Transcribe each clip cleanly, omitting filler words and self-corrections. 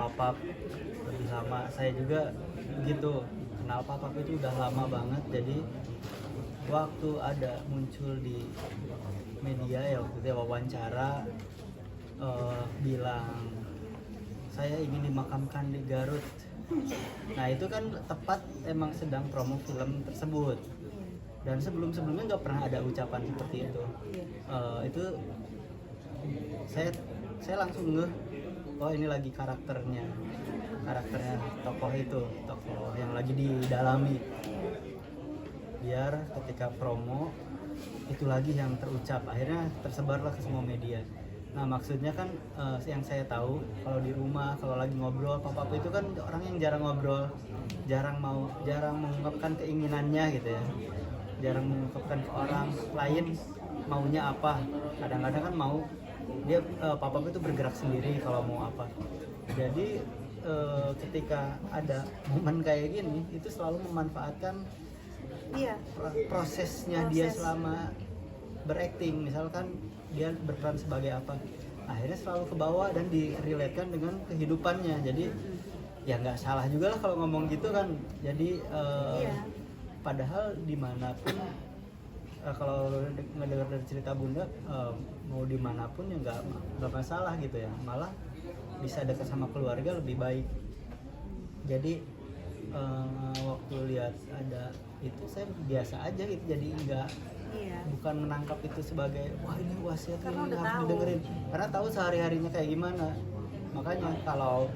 Papap lebih lama. Saya juga gitu, kenal Papap itu udah lama banget. Jadi waktu ada muncul di media ya, waktu itu wawancara bilang saya ingin dimakamkan di Garut. Nah itu kan tepat emang sedang promo film tersebut. Dan sebelumnya nggak pernah ada ucapan seperti itu. Itu saya langsung ngeh, oh ini lagi karakternya tokoh itu, tokoh yang lagi didalami. Biar ketika promo itu lagi yang terucap, akhirnya tersebarlah ke semua media. Nah maksudnya kan yang saya tahu kalau di rumah kalau lagi ngobrol papa itu kan orang yang jarang ngobrol, jarang mengungkapkan keinginannya gitu ya, jarang mengungkapkan ke orang lain maunya apa. Kadang-kadang kan mau dia papa itu bergerak sendiri kalau mau apa. Jadi ketika ada momen kayak gini itu selalu memanfaatkan prosesnya dia selama berakting. Misalkan dia berperan sebagai apa, akhirnya selalu ke bawah dan direlatekan dengan kehidupannya. Jadi ya nggak salah juga lah kalau ngomong gitu kan. Jadi padahal dimanapun kalau ngedengar dari cerita Bunda, mau dimanapun ya nggak masalah gitu ya, malah bisa dekat sama keluarga lebih baik. Jadi waktu lihat ada itu saya biasa aja gitu, jadi bukan menangkap itu sebagai wah ini wasiat ini harus didengerin, karena tahu sehari-harinya kayak gimana. Makanya kalau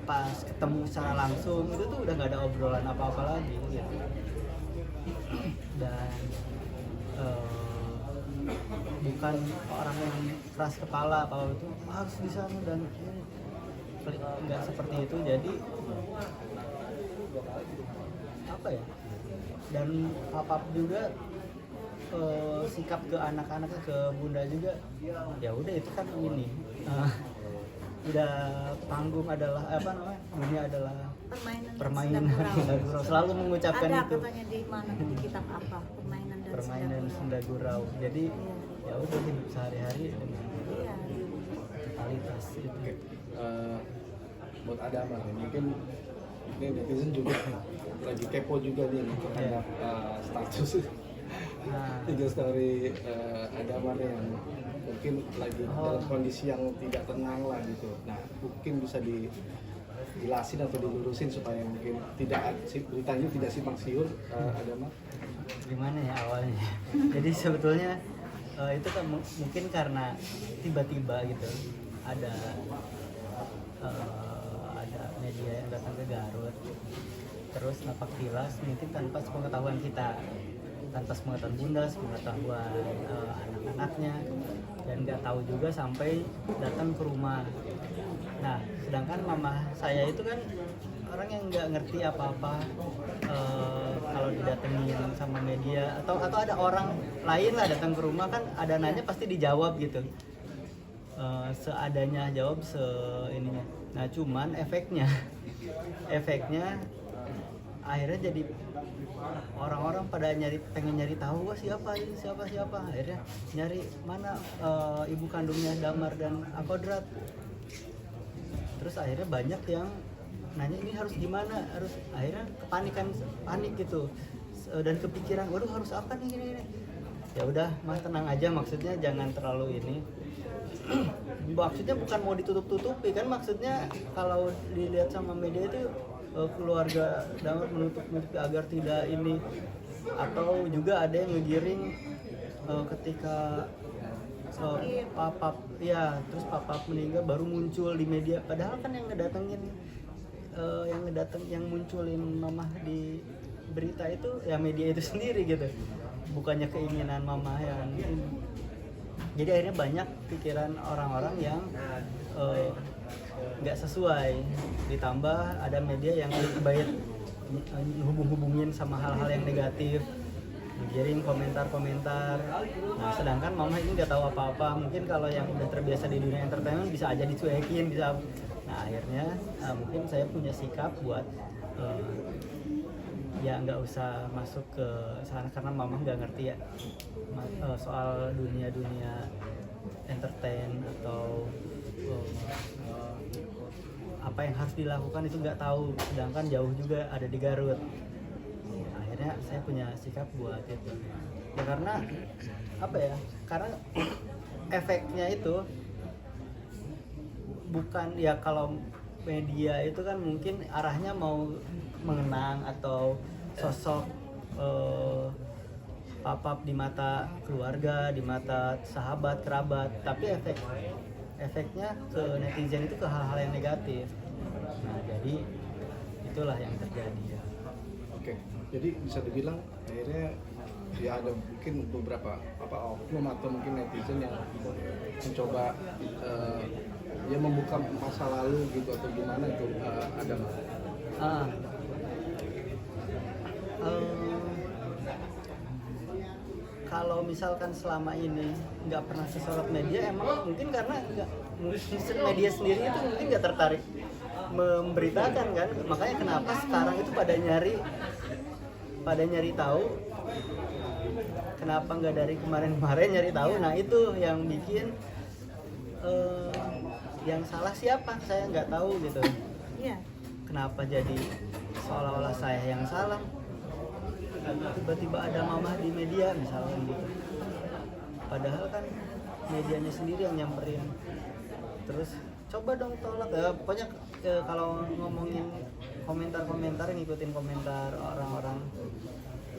pas ketemu secara langsung itu tuh udah nggak ada obrolan apa-apa lagi gitu. Dan bukan orang yang keras kepala kalau itu harus di sana dan nggak seperti itu. Jadi apa ya, dan Papap juga sikap ke anak-anaknya, ke Bunda juga ya udah itu kan ini udah panggung adalah apa namanya, dunia adalah permainan Senda Gurau, selalu mengucapkan ada itu. katanya di mana di kitab apa, permainan Senda Gurau. Jadi ya udah hidup sehari-hari dengan totalitas itu. Buat Adama mungkin ini netizen juga lagi kepo juga nih terhadap status tiga story Adama yang mungkin lagi dalam kondisi yang tidak tenang lah gitu. Nah mungkin bisa dijelasin atau dilurusin supaya mungkin tidak beritanya tidak simpang siur. Adama Gimana ya awalnya? Jadi sebetulnya itu kan mungkin karena tiba-tiba gitu ada media yang datang ke Garut, terus napak tilas mungkin tanpa sepengetahuan kita, tanpa sepengetahuan Bunda, sepengetahuan anak-anaknya, dan nggak tahu juga sampai datang ke rumah. Nah sedangkan mama saya itu kan orang yang nggak ngerti apa-apa, kalau didatengin sama media atau ada orang lain lah datang ke rumah kan ada nanya pasti dijawab gitu, seadanya jawab ininya. Nah cuman efeknya akhirnya jadi orang-orang pada pengen nyari tahu wah siapa akhirnya nyari mana ibu kandungnya Damar dan Akodrat. Terus akhirnya banyak yang nanya ini harus gimana, harus akhirnya panik gitu, dan kepikiran waduh harus apa nih ini. Ya udah mas tenang aja, maksudnya jangan terlalu ini. Maksudnya bukan mau ditutup-tutupi kan, maksudnya kalau dilihat sama media itu keluarga Damar menutup-nutupi agar tidak ini, atau juga ada yang ngegiring ketika Papap terus Papap meninggal baru muncul di media, padahal kan yang yang munculin mamah di berita itu ya media itu sendiri gitu, bukannya keinginan mamah yang ini. Jadi akhirnya banyak pikiran orang-orang yang nggak sesuai, ditambah ada media yang baik hubungin sama hal-hal yang negatif, ngirim komentar-komentar. Nah sedangkan mama ini nggak tahu apa-apa, mungkin kalau yang udah terbiasa di dunia entertainment bisa aja dicuekin, bisa. Nah akhirnya mungkin saya punya sikap buat ya nggak usah masuk ke sana karena mama nggak ngerti ya soal dunia entertain atau apa yang harus dilakukan itu nggak tahu, sedangkan jauh juga ada di Garut. Akhirnya saya punya sikap buat itu ya, karena apa ya, karena efeknya itu bukan ya, kalau media itu kan mungkin arahnya mau mengenang atau sosok pap di mata keluarga, di mata sahabat, kerabat, tapi efeknya ke netizen itu ke hal-hal yang negatif. Nah, jadi itulah yang terjadi ya. Oke, jadi bisa dibilang akhirnya ya ada mungkin beberapa oknum atau mungkin netizen yang mencoba ya membuka masa lalu gitu atau gimana itu ada nggak? Kalau misalkan selama ini nggak pernah sesorot media, emang mungkin karena media sendiri itu mungkin nggak tertarik memberitakan kan, makanya kenapa sekarang itu pada nyari tahu, kenapa nggak dari kemarin nyari tahu. Nah itu yang bikin yang salah siapa, saya nggak tahu gitu. Kenapa jadi seolah-olah saya yang salah, tiba-tiba ada mamah di media misalnya gitu, padahal kan medianya sendiri yang nyamperin. Terus coba dong tolak ya, pokoknya kalau ngomongin komentar-komentar, ngikutin komentar orang-orang,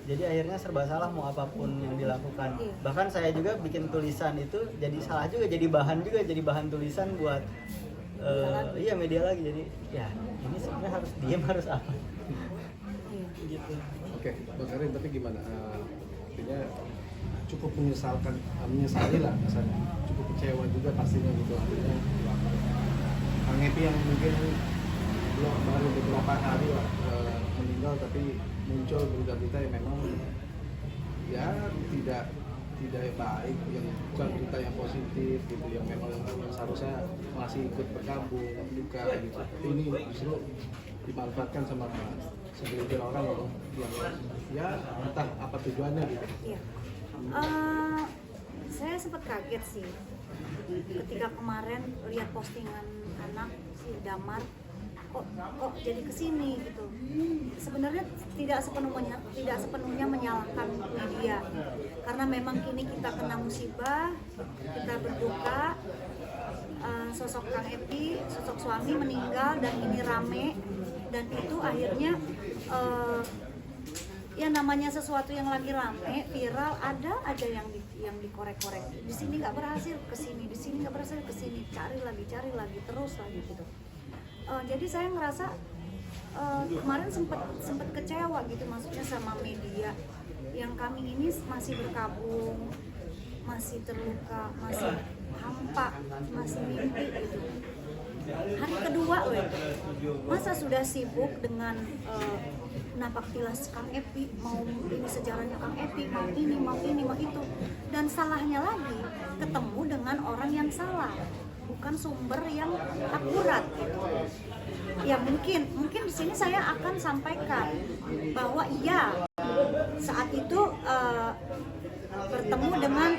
jadi akhirnya serba salah mau apapun yang dilakukan. Bahkan saya juga bikin tulisan itu jadi salah juga, jadi bahan tulisan buat iya media lagi. Jadi ya ini sebenarnya harus diem, harus apa gitu. Oke, Bang Karin, tapi gimana? Artinya cukup menyesali lah, misalnya cukup kecewa juga pastinya gitu. Artinya Kang Epi yang mungkin baru beberapa hari lah meninggal, tapi muncul berita-berita yang memang ya tidak baik, yang bukan berita yang positif gitu, yang memang seharusnya masih ikut bergabung duka gitu. Ini justru dimanfaatkan sama segelintir orang yang ya entah apa tujuannya gitu. Iya. Saya sempat kaget sih ketika kemarin lihat postingan anak si Damar, kok jadi kesini gitu. Sebenarnya tidak sepenuhnya menyalahkan media, karena memang kini kita kena musibah, kita berduka, sosok Kang Epi, sosok suami meninggal, dan ini rame, dan itu akhirnya ya namanya sesuatu yang lagi rame, viral, ada aja yang dikorek-korek. Di sini nggak berhasil, ke sini, di sini nggak berhasil, ke sini, cari lagi, terus lagi gitu. Jadi saya ngerasa kemarin sempat kecewa gitu, maksudnya sama media yang kami ini masih berkabung, masih terluka, masih hampa, masih mimpi gitu. Hari kedua loh, masa sudah sibuk dengan napak tilas Kang Epi, mau ini sejarahnya Kang Epi, mau ini, mau itu, dan salahnya lagi ketemu dengan orang yang salah, bukan sumber yang akurat gitu. Ya mungkin di sini saya akan sampaikan bahwa iya, saat itu bertemu dengan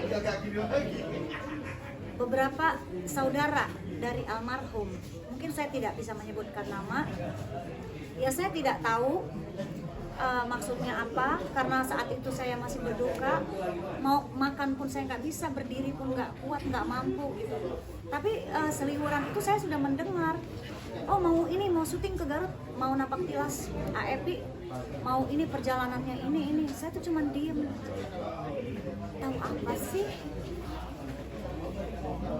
beberapa saudara dari almarhum. Mungkin saya tidak bisa menyebutkan nama. Ya saya tidak tahu maksudnya apa, karena saat itu saya masih berduka, mau makan pun saya nggak bisa, berdiri pun nggak kuat, nggak mampu gitu. Tapi seliweran itu saya sudah mendengar, oh mau syuting ke Garut, mau napak tilas AEPI, mau ini perjalanannya ini. Saya tuh cuma diem. Tahu apa sih?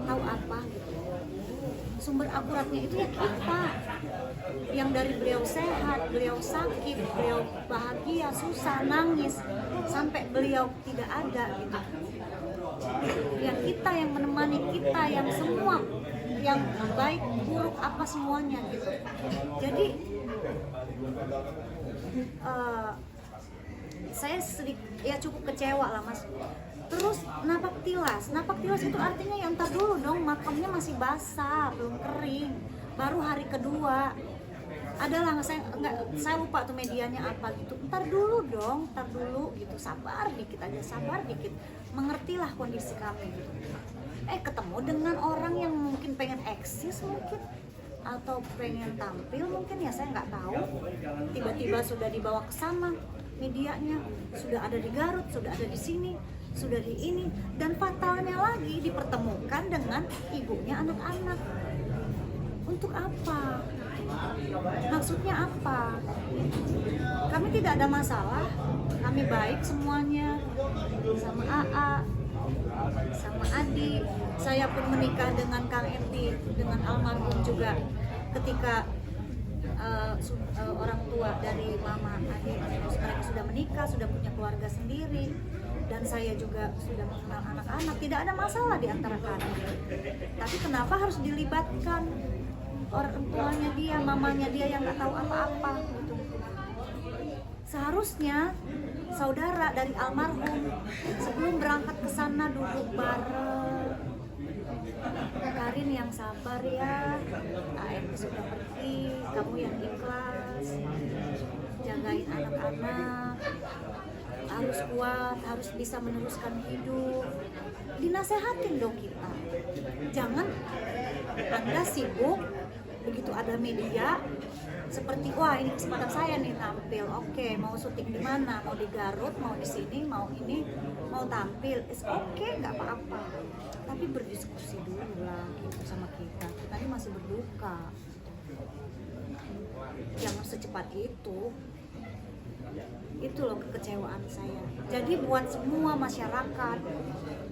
Tahu apa gitu. Sumber akuratnya itu ya kita, yang dari beliau sehat, beliau sakit, beliau bahagia, susah, nangis, sampai beliau tidak ada gitu. Yang kita yang menemani, kita yang semua, yang baik, buruk, apa semuanya gitu. Jadi saya sedikit ya cukup kecewa lah Mas. Terus napak tilas itu artinya ya entar dulu dong, makamnya masih basah, belum kering, baru hari kedua. Adalah saya lupa tuh medianya apa gitu. Entar dulu gitu, sabar dikit, mengertilah kondisi kami gitu. Ketemu dengan orang yang mungkin pengen eksis, mungkin atau pengen tampil mungkin ya, saya nggak tahu, tiba-tiba sudah dibawa ke sana medianya, sudah ada di Garut, sudah ada di sini, sudah di ini, dan fatalnya lagi dipertemukan dengan ibunya anak-anak. Untuk apa? Maksudnya apa? Kami tidak ada masalah, kami baik semuanya, sama AA, sama Adi. Saya pun menikah dengan Kang Epi, dengan almarhum juga ketika orang tua dari mama Adi mereka sudah menikah, sudah punya keluarga sendiri, dan saya juga sudah mengenal anak-anak. Tidak ada masalah di antara kami. Tapi kenapa harus dilibatkan orang tuanya dia, mamanya dia yang nggak tahu apa-apa gitu. Seharusnya saudara dari almarhum sebelum berangkat ke sana duduk bareng. Karin yang sabar ya, AMP sudah pergi, kamu yang ikhlas, jagain anak-anak, harus kuat, harus bisa meneruskan hidup. Dinasehatin dong kita. Jangan Anda sibuk, begitu ada media seperti wah ini kesempatan saya nih tampil, oke, mau syuting di mana, mau di Garut, mau di sini, mau ini, mau tampil, it's okay, nggak apa-apa, tapi berdiskusi dulu lah gitu sama kita ini masih berduka, jangan secepat itu loh kekecewaan saya. Jadi buat semua masyarakat,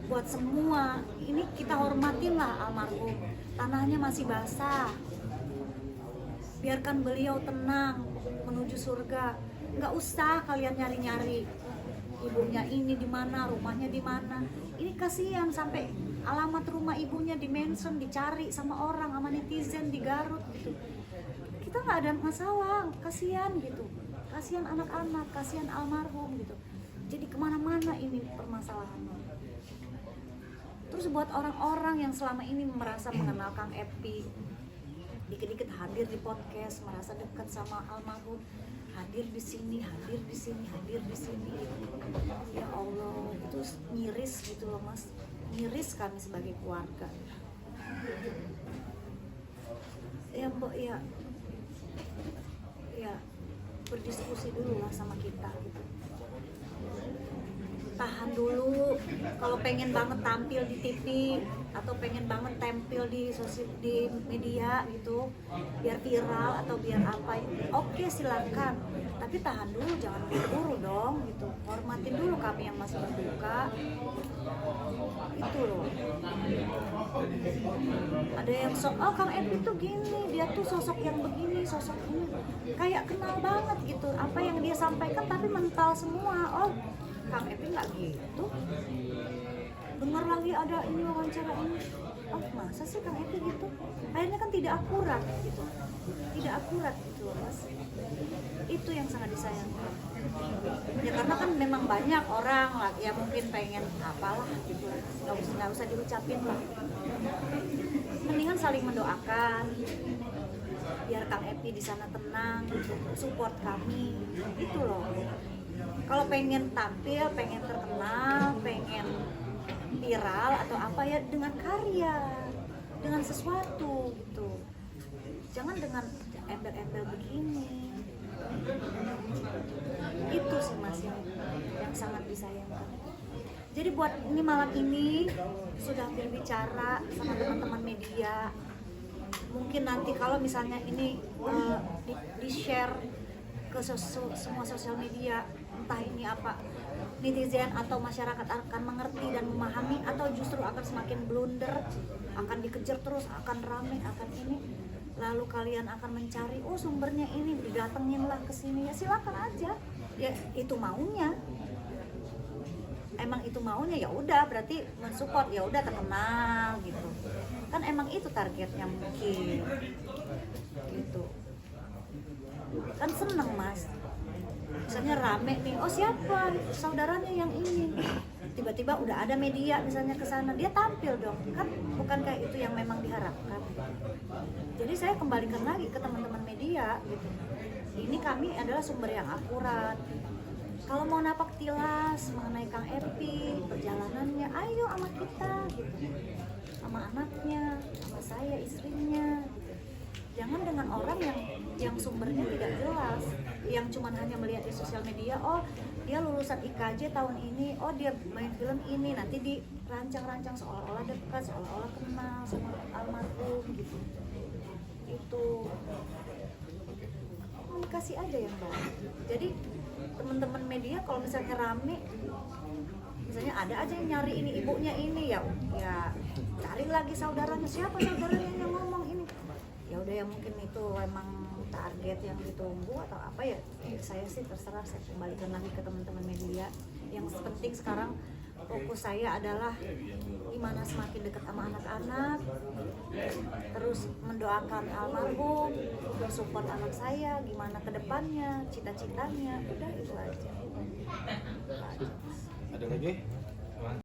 buat semua, ini kita hormatin lah almarhum, tanahnya masih basah, biarkan beliau tenang menuju surga. Nggak usah kalian nyari-nyari ibunya ini di mana, rumahnya di mana. Ini kasihan sampai alamat rumah ibunya di-mention, dicari sama orang, sama netizen di Garut gitu. Kita nggak ada masalah, kasihan gitu. Kasihan anak-anak, kasihan almarhum gitu. Jadi kemana-mana ini permasalahannya. Terus buat orang-orang yang selama ini merasa mengenal Kang Epi, dikit-dikit hadir di podcast, merasa dekat sama almarhum, hadir di sini, hadir di sini, hadir di sini. Ya Allah, itu miris gitu loh Mas. Miris kami sebagai keluarga. Ya Mbak, ya berdiskusi dulu lah sama kita gitu. Tahan dulu, kalau pengen banget tampil di TV atau pengen banget tampil di media gitu, biar viral atau biar apa, oke silakan, tapi tahan dulu, jangan buru-buru dong gitu, hormatin dulu kami yang masih berduka itu loh. Ada yang oh Kang Epi tuh gini, dia tuh sosok yang begini, sosok ini, kayak kenal banget gitu, apa yang dia sampaikan tapi mental semua. Oh Kang Epi nggak gitu, dengar lagi ada ini wawancara ini, oh masa sih Kang Epi gitu, akhirnya kan tidak akurat gitu, tidak akurat gitu loh Mas. Itu yang sangat disayangkan ya, karena kan memang banyak orang lah ya mungkin pengen apalah gitu, nggak usah diucapin lah, mendingan saling mendoakan biar Kang Epi di sana tenang, support kami itu loh. Kalau pengen tampil, pengen terkenal, pengen viral atau apa ya dengan karya, dengan sesuatu gitu. Jangan dengan embel-embel begini. Itu sih Mas yang sangat disayangkan. Jadi buat ini malam ini sudah berbicara sama teman-teman media. Mungkin nanti kalau misalnya ini di-share ke semua sosial media, entah ini apa, netizen atau masyarakat akan mengerti dan memahami, atau justru akan semakin blunder, akan dikejar terus, akan rame, akan ini, lalu kalian akan mencari, oh sumbernya ini, didatengin lah ke sini, ya silakan aja, ya itu maunya, emang itu maunya, ya udah berarti mensupport, ya udah terkenal gitu, kan emang itu targetnya mungkin, gitu. Kan seneng Mas, misalnya rame nih, oh siapa saudaranya yang ini, tiba-tiba udah ada media misalnya ke sana, dia tampil dong, kan bukan kayak itu yang memang diharapkan. Jadi saya kembalikan lagi ke teman-teman media gitu, ini kami adalah sumber yang akurat. Kalau mau napak tilas mengenai Kang Epi, perjalanannya, ayo sama kita gitu, sama anaknya, sama saya, istrinya gitu. jangan dengan orang yang sumbernya tidak jelas, yang cuman hanya melihat di sosial media, oh dia lulusan IKJ tahun ini, oh dia main film ini, nanti dirancang-rancang seolah-olah dekat, seolah-olah kenal sama almarhum gitu. Itu komunikasi aja yang baik. Jadi teman-teman media kalau misalnya rame, misalnya ada aja yang nyari ini ibunya ini, ya cari lagi saudaranya, siapa saudaranya yang ngomong ini, ya udah ya mungkin itu emang target yang ditunggu atau apa ya. Saya sih terserah, saya kembalikan lagi ke teman-teman media. Yang penting sekarang fokus saya adalah gimana semakin dekat sama anak-anak, terus mendoakan almarhum, support anak saya gimana ke depannya, cita-citanya, udah itu aja. Ada lagi?